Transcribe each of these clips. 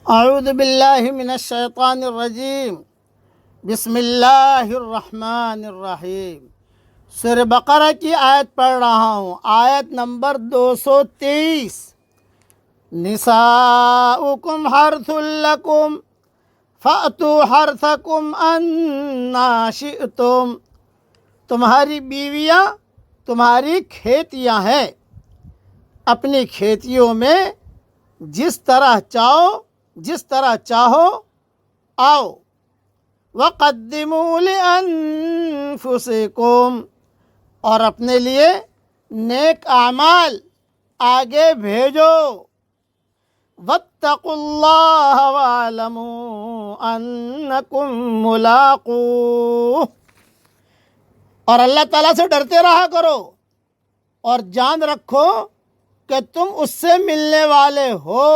اعوذ باللہ من الشیطان الرجیم، بسم اللہ الرحمن الرحیم۔ سورہ بقرہ کی آیت پڑھ رہا ہوں، آیت نمبر 223۔ نساؤکم حرث لکم فأتوا حرثکم انا شئتم۔ تمہاری بیویاں تمہاری کھیتیاں ہیں، اپنی کھیتیوں میں جس طرح چاہو آؤ۔ وَقَدِّمُوا لِأَنفُسِكُمْ، اور اپنے لیے نیک اعمال آگے بھیجو۔ وَاتَّقُوا اللَّهَ وَاعْلَمُوا أَنَّكُمْ مُلَاقُوهُ، اور اللہ تعالیٰ سے ڈرتے رہا کرو اور جان رکھو کہ تم اس سے ملنے والے ہو۔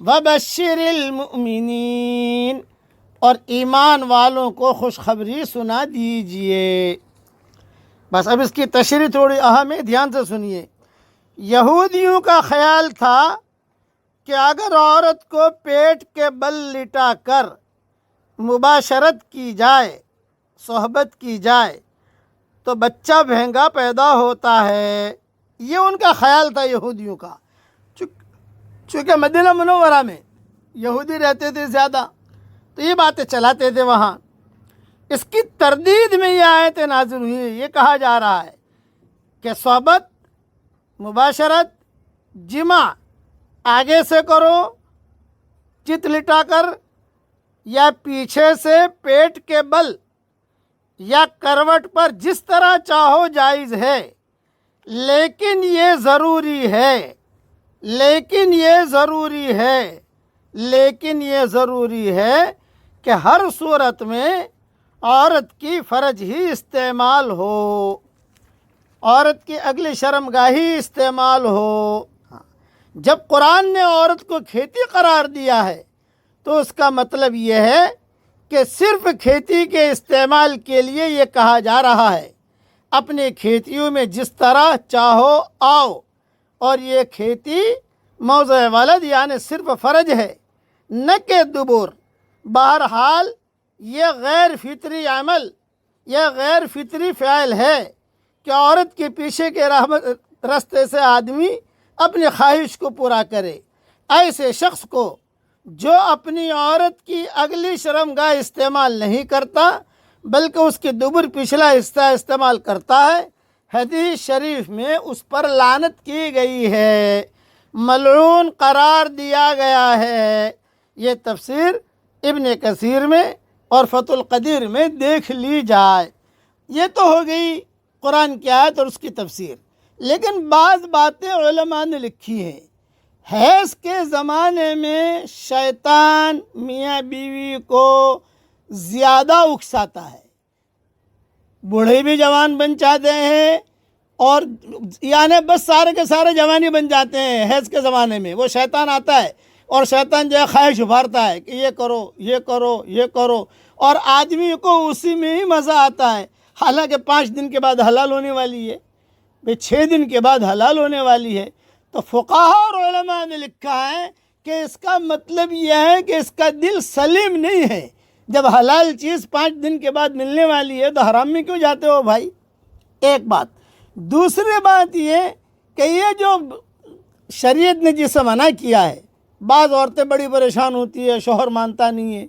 وَبَشِّرِ الْمُؤْمِنِينَ، اور ایمان والوں کو خوشخبری سنا دیجئے۔ بس اب اس کی تشریح تھوڑی اہم ہے، دھیان سے سنیے۔ یہودیوں کا خیال تھا کہ اگر عورت کو پیٹ کے بل لٹا کر مباشرت کی جائے، صحبت کی جائے، تو بچہ بھینگا پیدا ہوتا ہے۔ یہ ان کا خیال تھا یہودیوں کا، چونکہ مدینہ منورہ میں یہودی رہتے تھے زیادہ، تو یہ باتیں چلاتے تھے وہاں۔ اس کی تردید میں یہ آیتیں نازل ہوئی، یہ کہا جا رہا ہے کہ صحبت، مباشرت، جماع آگے سے کرو چت لٹا کر، یا پیچھے سے پیٹ کے بل یا کروٹ پر، جس طرح چاہو جائز ہے، لیکن یہ ضروری ہے کہ ہر صورت میں عورت کی فرج ہی استعمال ہو، عورت کی اگلی شرمگاہی استعمال ہو۔ جب قرآن نے عورت کو کھیتی قرار دیا ہے تو اس کا مطلب یہ ہے کہ صرف کھیتی کے استعمال کے لیے یہ کہا جا رہا ہے، اپنے کھیتیوں میں جس طرح چاہو آؤ، اور یہ کھیتی موضع ولد یعنی صرف فرج ہے، نہ کہ دبر۔ بہرحال یہ غیر فطری عمل، یہ غیر فطری فعل ہے کہ عورت کے پیچھے کے راستے سے آدمی اپنی خواہش کو پورا کرے۔ ایسے شخص کو جو اپنی عورت کی اگلی شرمگاہ استعمال نہیں کرتا بلکہ اس کے دبر پچھلا حصہ استعمال کرتا ہے، حدیث شریف میں اس پر لعنت کی گئی ہے، ملعون قرار دیا گیا ہے۔ یہ تفسیر ابن کثیر میں اور فتح القدیر میں دیکھ لی جائے۔ یہ تو ہو گئی قرآن کی آیت اور اس کی تفسیر، لیکن بعض باتیں علماء نے لکھی ہیں۔ حیض کے زمانے میں شیطان میاں بیوی کو زیادہ اکساتا ہے، بوڑھے بھی جوان بن جاتے ہیں، اور یعنی بس سارے کے سارے جوانی بن جاتے ہیں حیض کے زمانے میں۔ وہ شیطان آتا ہے اور شیطان جو ہے خواہش ابھارتا ہے کہ یہ کرو، یہ کرو، یہ کرو، اور آدمی کو اسی میں ہی مزہ آتا ہے۔ حالانکہ 5 دن کے بعد حلال ہونے والی ہے، 6 دن کے بعد حلال ہونے والی ہے۔ تو فقہاء اور علماء نے لکھا ہے کہ اس کا مطلب یہ ہے کہ اس کا دل سلیم نہیں ہے۔ جب حلال چیز 5 دن کے بعد ملنے والی ہے تو حرام میں کیوں جاتے ہو بھائی؟ ایک بات۔ دوسری بات یہ کہ یہ جو شریعت نے جسے منع کیا ہے، بعض عورتیں بڑی پریشان ہوتی ہے، شوہر مانتا نہیں ہے،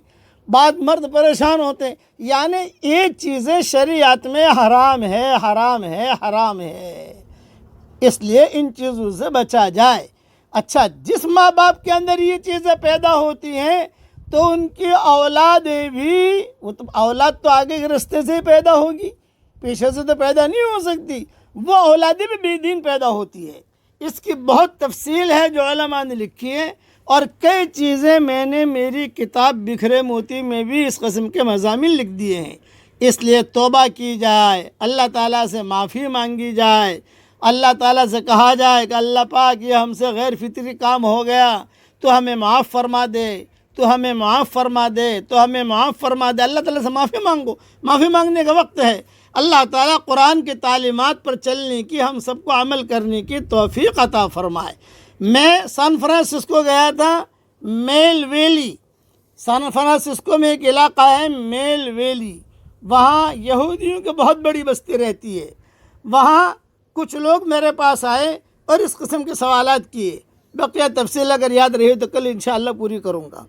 بعض مرد پریشان ہوتے ہیں، یعنی یہ چیزیں شریعت میں حرام ہے، حرام ہے، حرام ہے، اس لیے ان چیزوں سے بچا جائے۔ اچھا، جس ماں باپ کے اندر یہ چیزیں پیدا ہوتی ہیں تو ان کی اولادیں بھی، اولاد تو آگے کے رستے سے ہی پیدا ہوگی، پیچھے سے تو پیدا نہیں ہو سکتی، وہ اولادیں بھی بے دین پیدا ہوتی ہے۔ اس کی بہت تفصیل ہے جو علماء نے لکھی ہے، اور کئی چیزیں میں نے میری کتاب بکھرے موتی میں بھی اس قسم کے مضامین لکھ دیے ہیں۔ اس لیے توبہ کی جائے، اللہ تعالیٰ سے معافی مانگی جائے، اللہ تعالیٰ سے کہا جائے کہ اللہ پاک یہ ہم سے غیر فطری کام ہو گیا، تو ہمیں معاف فرما دے، تو ہمیں معاف فرما دے، تو ہمیں معاف فرما دے۔ اللہ تعالیٰ سے معافی مانگو، معافی مانگنے کا وقت ہے۔ اللہ تعالیٰ قرآن کی تعلیمات پر چلنے کی، ہم سب کو عمل کرنے کی توفیق عطا فرمائے۔ میں سان فرانسسکو گیا تھا میل ویلی، سان فرانسسکو میں ایک علاقہ ہے میل ویلی، وہاں یہودیوں کی بہت بڑی بستی رہتی ہے. وہاں کچھ لوگ میرے پاس آئے اور اس قسم کے سوالات کیے. بقیہ تفصیل اگر یاد رہی تو کل انشاءاللہ پوری کروں گا.